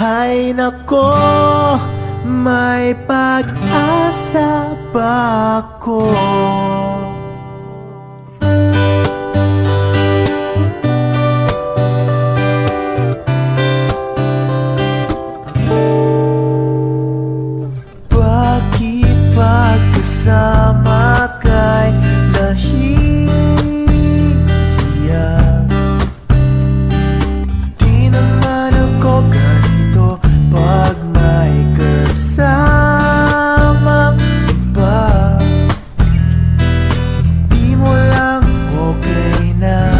Hay nako, may pag-asa ba ako? Bakit pagkasama kay nahihiya? Di naman ako ganito pag may kasamang iba. Di mo lang okay na.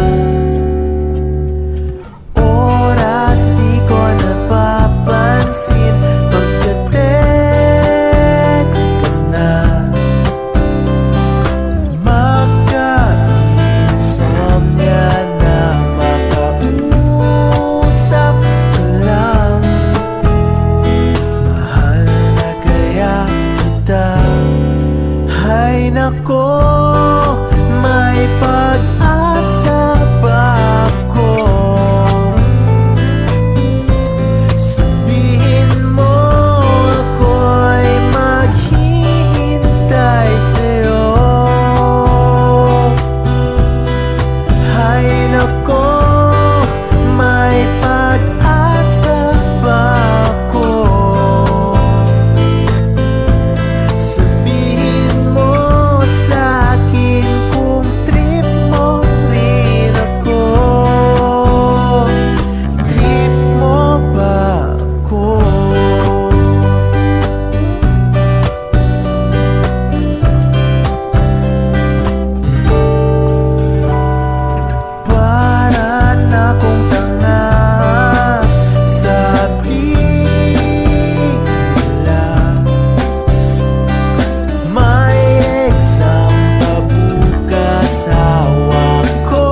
Oras di ko napapansin pagka-text ka na. Magka-insomnia na makausap ka lang. Mahal na kaya kita. Hay nako, may pag-asa ba ako? Sabihin mo ako'y maghihintay sa'yo. Hay nako, may pag-asa ba ako? Sabihin mo sa'kin kung trip mo rin ako. Trip mo ba ako? Para na kong tanga, sabi nila. May exam pa bukas, hawak ko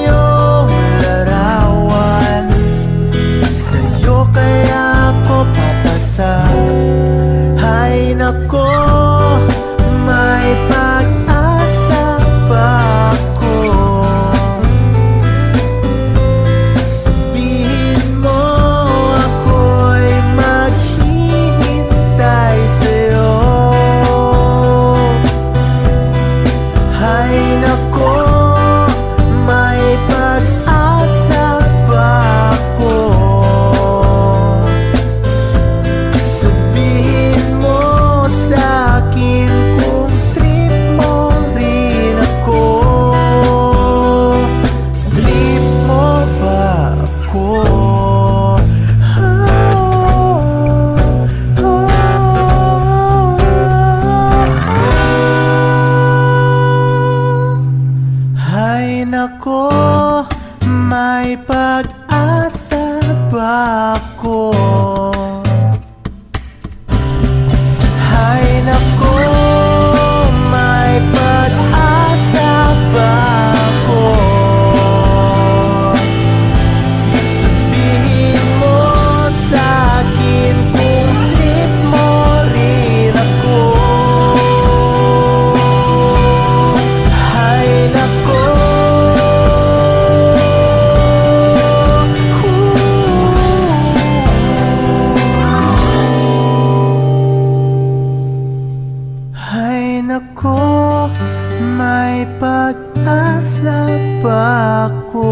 yung larawan. Sa'yo kaya ako papasa. Hay nako, may pag-asa ba ako? Sabihin mo ako'y maghihintay sa'yo. Hay nako, may pag-asa ba ako? Sabihin mo sa'kin kung trip mo rin ako. Trip mo ba ako? Hay nako, may pag-asa ba ako? Hay nako, may pag-asa ba ako? Sabihin mo sa'kin kung trip mo rin ako. Hay nako, hay nako, may pag-asa ba ako?